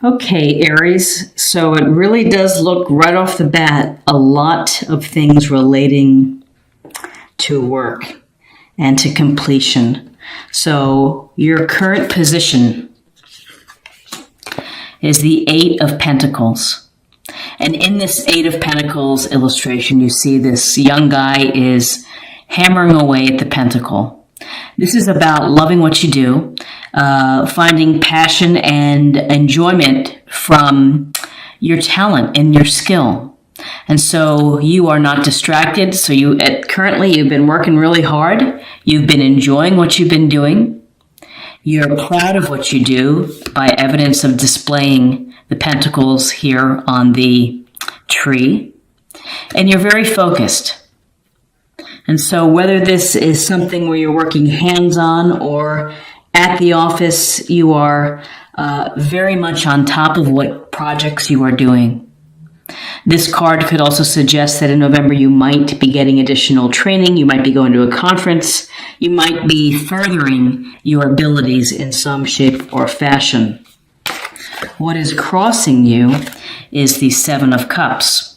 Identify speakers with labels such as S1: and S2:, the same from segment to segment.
S1: Okay, Aries. So it really does look right off the bat a lot of things relating to work and to completion. So your current position is the Eight of Pentacles. And in this Eight of Pentacles illustration, you see this young guy is hammering away at the pentacle. This is about loving what you do, finding passion and enjoyment from your talent and your skill. And so you are not distracted. So currently you've been working really hard. You've been enjoying what you've been doing. You're proud of what you do by evidence of displaying the pentacles here on the tree. And you're very focused. And so whether this is something where you're working hands-on or at the office, you are very much on top of what projects you are doing. This card could also suggest that in November you might be getting additional training, you might be going to a conference, you might be furthering your abilities in some shape or fashion. What is crossing you is the Seven of Cups.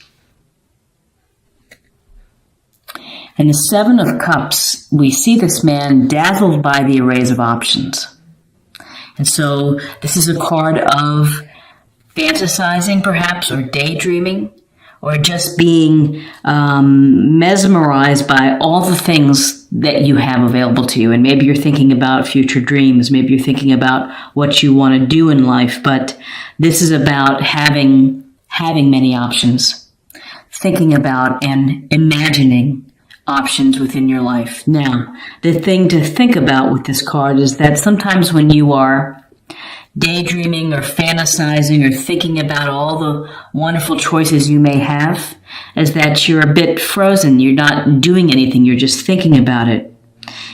S1: And the Seven of Cups, we see this man dazzled by the arrays of options. And so this is a card of fantasizing perhaps, or daydreaming, or just being mesmerized by all the things that you have available to you. And maybe you're thinking about future dreams. Maybe you're thinking about what you want to do in life. But this is about having many options, thinking about and imagining options within your life. Now, the thing to think about with this card is that sometimes when you are daydreaming or fantasizing or thinking about all the wonderful choices you may have, is that you're a bit frozen. You're not doing anything. You're just thinking about it.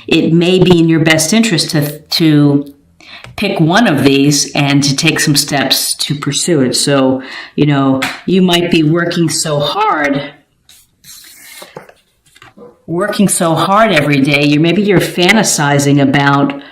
S1: It may be in your best interest to pick one of these and to take some steps to pursue it. So, you might be working so hard every day. Maybe you're fantasizing about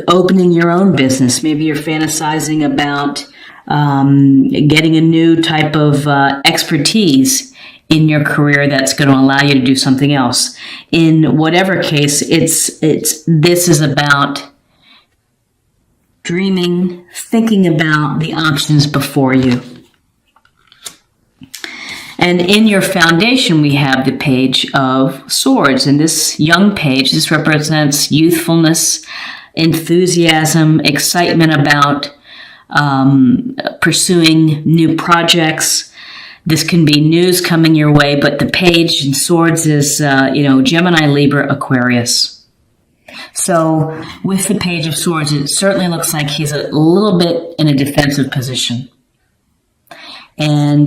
S1: opening your own business. Maybe you're fantasizing about getting a new type of expertise in your career that's going to allow you to do something else. In whatever case, this is about dreaming, thinking about the options before you. And in your foundation, we have the Page of Swords. And this young page, this represents youthfulness, enthusiasm, excitement about pursuing new projects. This can be news coming your way, but the Page in Swords is, Gemini, Libra, Aquarius. So with the Page of Swords, it certainly looks like he's a little bit in a defensive position. And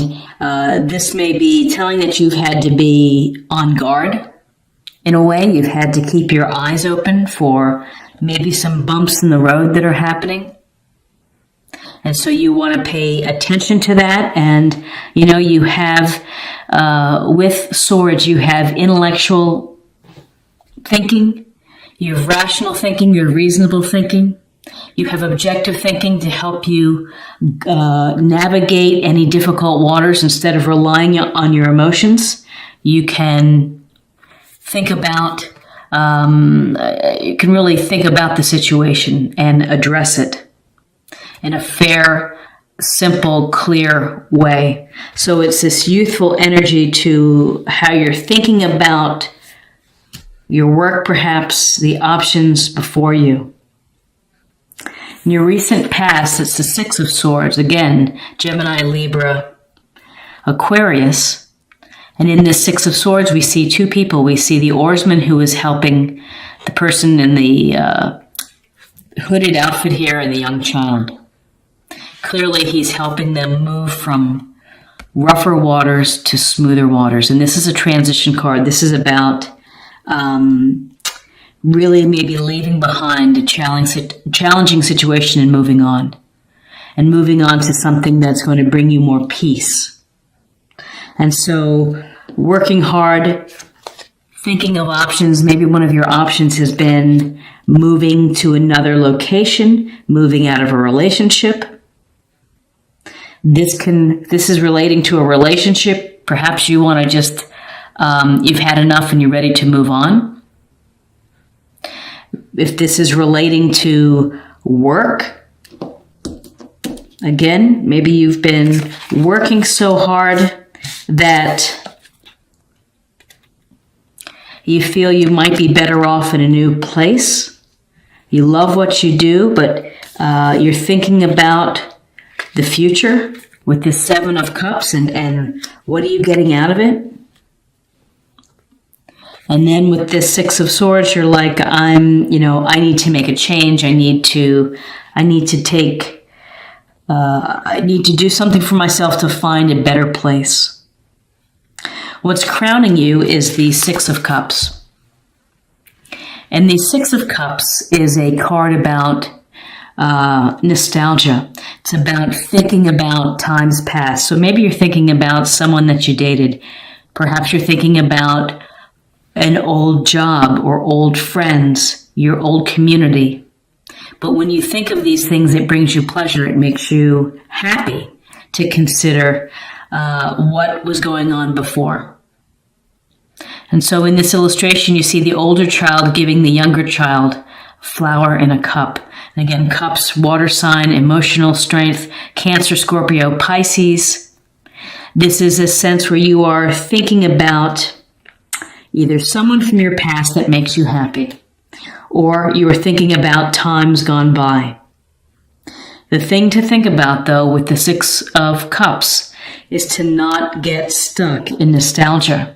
S1: this may be telling that you've had to be on guard. In a way, you've had to keep your eyes open for maybe some bumps in the road that are happening. And so you want to pay attention to that. And, you have, with swords, you have intellectual thinking, you have rational thinking, you have reasonable thinking. You have objective thinking to help you navigate any difficult waters instead of relying on your emotions. You can think about, you can really think about the situation and address it in a fair, simple, clear way. So it's this youthful energy to how you're thinking about your work, perhaps the options before you. In your recent past, it's the Six of Swords. Again, Gemini, Libra, Aquarius. And in this Six of Swords, we see two people. We see the oarsman who is helping the person in the hooded outfit here and the young child. Clearly, he's helping them move from rougher waters to smoother waters. And this is a transition card. This is about really maybe leaving behind a challenging situation and moving on. And moving on to something that's going to bring you more peace. And so working hard, thinking of options. Maybe one of your options has been moving to another location, moving out of a relationship. This is relating to a relationship. Perhaps you want to just, you've had enough and you're ready to move on. If this is relating to work, again, maybe you've been working so hard that you feel you might be better off in a new place. You love what you do, but you're thinking about the future with this Seven of Cups, and what are you getting out of it? And then with this Six of Swords, you're like, I need to make a change. I need to do something for myself to find a better place. What's crowning you is the Six of Cups. And the Six of Cups is a card about nostalgia. It's about thinking about times past. So maybe you're thinking about someone that you dated. Perhaps you're thinking about an old job or old friends, your old community. But when you think of these things, it brings you pleasure. It makes you happy to consider what was going on before. And so in this illustration, you see the older child giving the younger child a flower in a cup. And again, cups, water sign, emotional strength, Cancer, Scorpio, Pisces. This is a sense where you are thinking about either someone from your past that makes you happy, or you are thinking about times gone by. The thing to think about, though, with the Six of Cups is to not get stuck in nostalgia.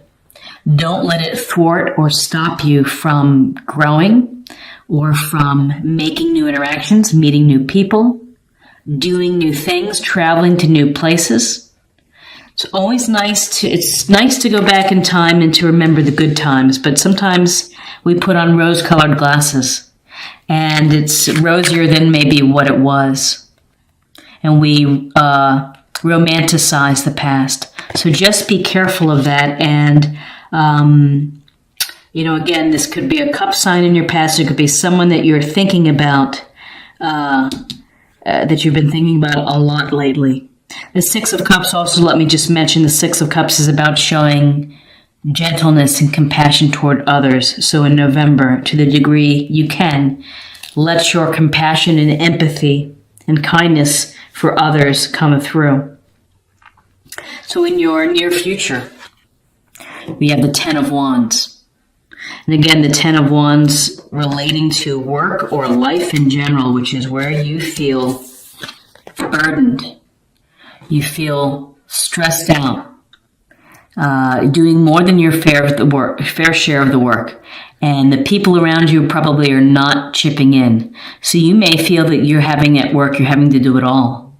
S1: Don't let it thwart or stop you from growing or from making new interactions, meeting new people, doing new things, traveling to new places. It's nice to go back in time and to remember the good times, but sometimes we put on rose-colored glasses and it's rosier than maybe what it was. And we romanticize the past. So just be careful of that. And, again, this could be a cup sign in your past. It could be someone that you're thinking about, that you've been thinking about a lot lately. The Six of Cups, also let me just mention, the Six of Cups is about showing gentleness and compassion toward others. So in November, to the degree you can, let your compassion and empathy and kindness for others come through. So in your near future, we have the Ten of Wands. And again, the Ten of Wands relating to work or life in general, which is where you feel burdened. You feel stressed out, doing more than your fair share of the work. And the people around you probably are not chipping in. So you may feel that you're having to do it all.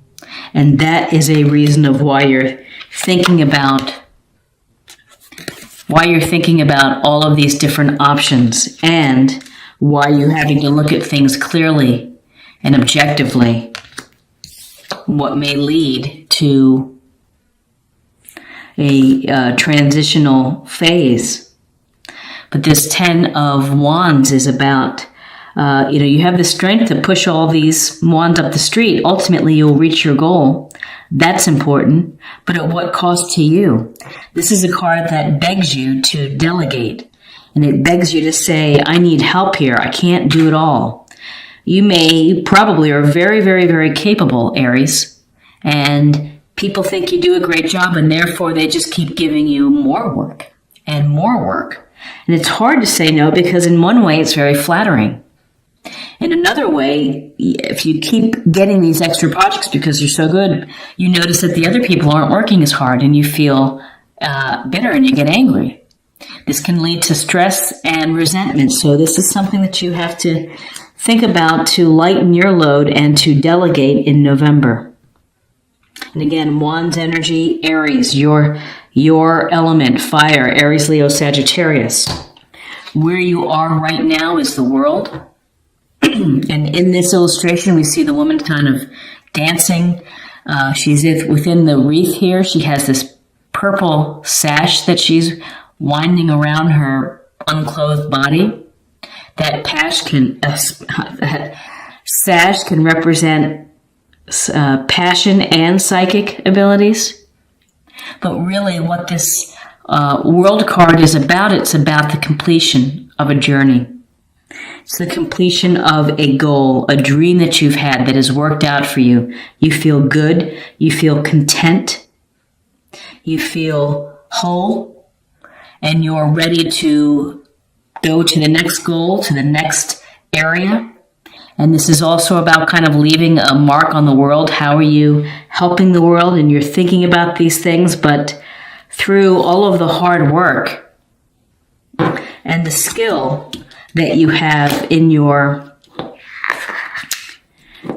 S1: And that is a reason of why you're thinking about all of these different options, and why you're having to look at things clearly and objectively, what may lead to a transitional phase. But this Ten of Wands is about, you have the strength to push all these wands up the street. Ultimately, you'll reach your goal. That's important. But at what cost to you? This is a card that begs you to delegate. And it begs you to say, I need help here. I can't do it all. You probably are very, very, very capable, Aries. And people think you do a great job, and therefore they just keep giving you more work and more work. And it's hard to say no, because in one way it's very flattering. In another way, if you keep getting these extra projects because you're so good, you notice that the other people aren't working as hard, and you feel bitter and you get angry. This can lead to stress and resentment. So this is something that you have to think about to lighten your load and to delegate in November. And again, Wands energy, Aries, your element, fire, Aries, Leo, Sagittarius. Where you are right now is the world. And in this illustration, we see the woman kind of dancing. She's within the wreath here. She has this purple sash that she's winding around her unclothed body. That sash can represent passion and psychic abilities. But really what this World card is about, it's about the completion of a journey. It's the completion of a goal, a dream that you've had that has worked out for you. You feel good. You feel content. You feel whole. And you're ready to go to the next goal, to the next area. And this is also about kind of leaving a mark on the world. How are you helping the world? And you're thinking about these things, but through all of the hard work and the skill that you have in your,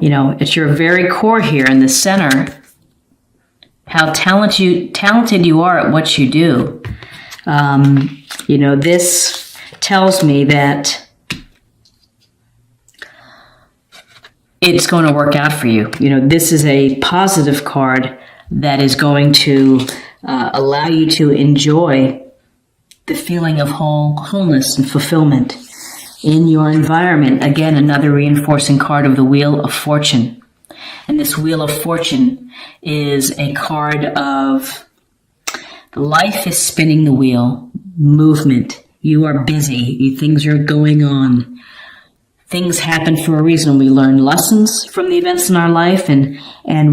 S1: at your very core here in the center, how talented you are at what you do. This tells me that it's going to work out for you. This is a positive card that is going to allow you to enjoy the feeling of wholeness and fulfillment in your environment. Again, another reinforcing card of the Wheel of Fortune. And this Wheel of Fortune is a card of life is spinning the wheel, movement. You are busy. Things are going on. Things happen for a reason. We learn lessons from the events in our life, and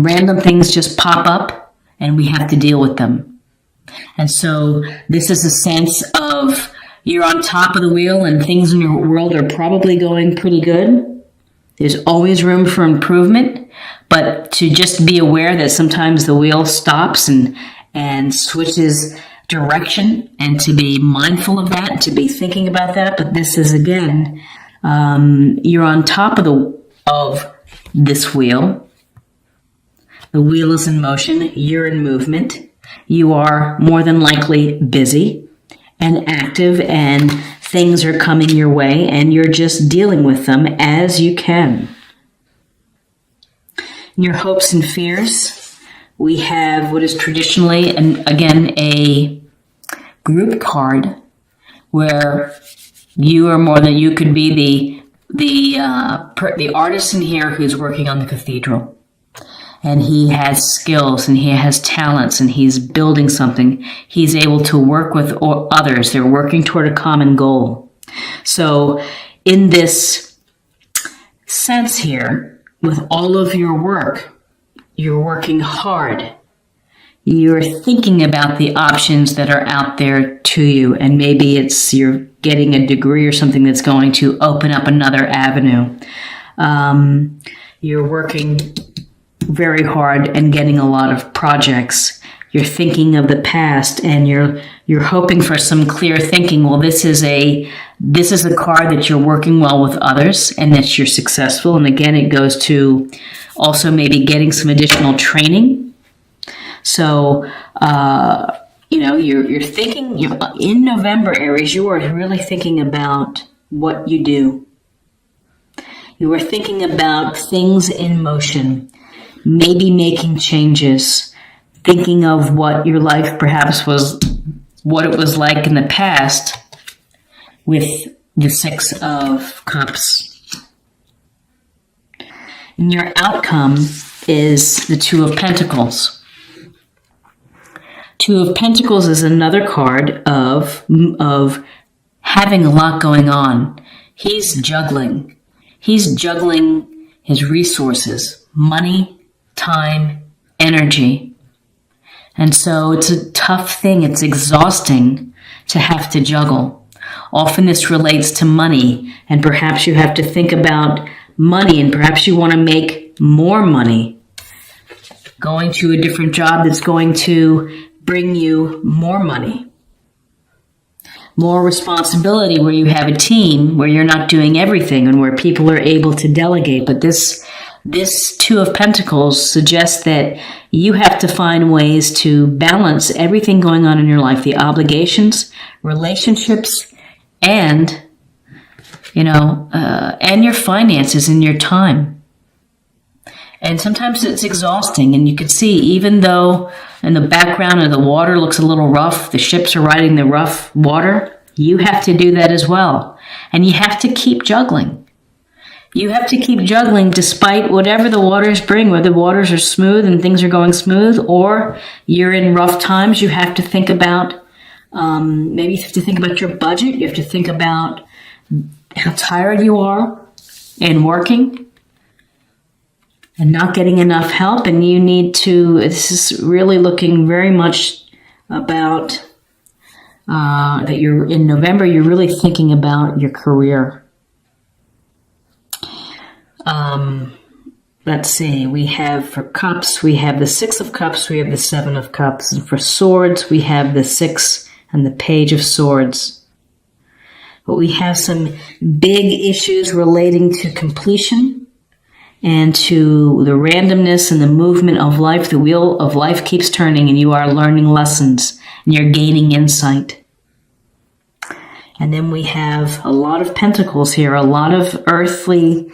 S1: random things just pop up, and we have to deal with them. And so this is a sense of you're on top of the wheel and things in your world are probably going pretty good. There's always room for improvement, but to just be aware that sometimes the wheel stops and switches direction, and to be mindful of that, to be thinking about that. But this is, again, you're on top of this wheel. The wheel is in motion. You're in movement. You are more than likely busy and active, and things are coming your way, and you're just dealing with them as you can. In your hopes and fears, we have what is traditionally, and again, a group card where you could be the artist in here who's working on the cathedral. And he has skills and he has talents and he's building something. He's able to work with others. They're working toward a common goal. So in this sense here, with all of your work, you're working hard. You're thinking about the options that are out there to you. And maybe you're getting a degree or something that's going to open up another avenue. You're working very hard and getting a lot of projects. You're thinking of the past, and you're hoping for some clear thinking. Well, this is a card that you're working well with others and that you're successful. And again, it goes to also maybe getting some additional training. So, you're thinking, in November, Aries, you are really thinking about what you do. You are thinking about things in motion. Maybe making changes, thinking of what your life perhaps was, what it was like in the past with the Six of Cups. And your outcome is the Two of Pentacles. Two of Pentacles is another card of having a lot going on. He's juggling. He's juggling his resources, money, time, energy. And so it's a tough thing. It's exhausting to have to juggle. Often this relates to money, and perhaps you have to think about money, and perhaps you want to make more money. Going to a different job that's going to bring you more money. More responsibility, where you have a team, where you're not doing everything, and where people are able to delegate. But this Two of Pentacles suggests that you have to find ways to balance everything going on in your life, the obligations, relationships, and your finances and your time. And sometimes it's exhausting, and you can see, even though in the background of the water looks a little rough, the ships are riding the rough water, you have to do that as well. And you have to keep juggling. You have to keep juggling despite whatever the waters bring, whether the waters are smooth and things are going smooth, or you're in rough times. You have to think about, maybe you have to think about your budget. You have to think about how tired you are and working and not getting enough help. And you need to, this is really looking very much about that you're in November, you're really thinking about your career. Let's see, we have for cups, we have the 6 of cups, we have the 7 of cups. And for swords, we have the 6 and the page of swords. But we have some big issues relating to completion and to the randomness and the movement of life. The wheel of life keeps turning, and you are learning lessons and you're gaining insight. And then we have a lot of pentacles here, a lot of earthly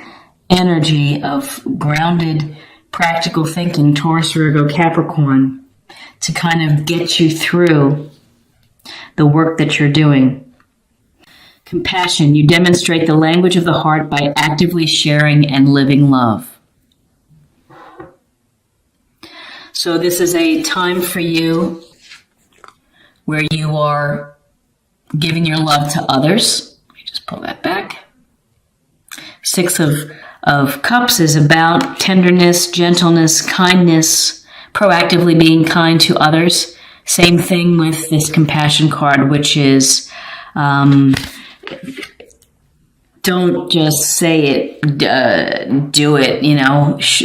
S1: energy of grounded, practical thinking, Taurus, Virgo, Capricorn, to kind of get you through the work that you're doing. Compassion. You demonstrate the language of the heart by actively sharing and living love. So this is a time for you where you are giving your love to others. Let me just pull that back. 6 of Cups is about tenderness, gentleness, kindness, proactively being kind to others. Same thing with this compassion card, which is don't just say it, do it,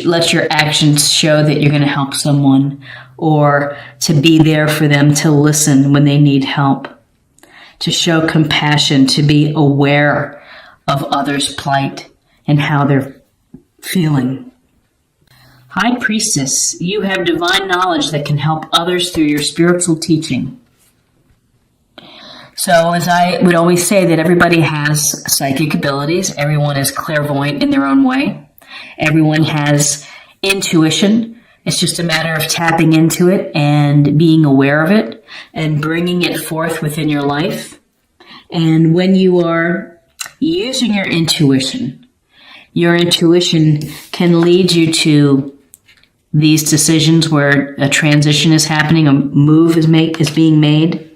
S1: let your actions show that you're going to help someone, or to be there for them, to listen when they need help, to show compassion, to be aware of others' plight and how they're feeling. High Priestess, you have divine knowledge that can help others through your spiritual teaching. So as I would always say, that everybody has psychic abilities. Everyone is clairvoyant in their own way. Everyone has intuition. It's just a matter of tapping into it and being aware of it and bringing it forth within your life. And when you are using your intuition can lead you to these decisions where a transition is happening, a move is being made.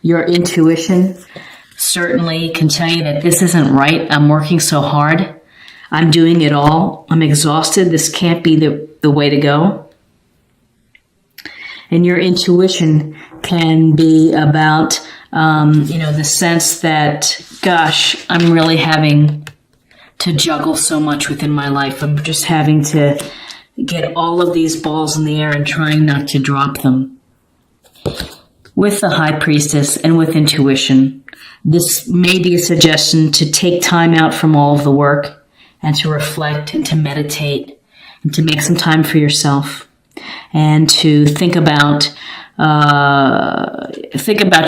S1: Your intuition certainly can tell you that this isn't right. I'm working so hard. I'm doing it all. I'm exhausted. This can't be the way to go. And your intuition can be about, the sense that, gosh, I'm really having to juggle so much within my life. I'm just having to get all of these balls in the air and trying not to drop them. With the High Priestess and with intuition, this may be a suggestion to take time out from all of the work and to reflect and to meditate and to make some time for yourself and to think about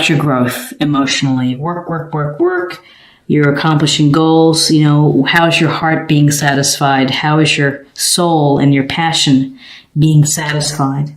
S1: your growth emotionally. Work. You're accomplishing goals. How is your heart being satisfied? How is your soul and your passion being satisfied?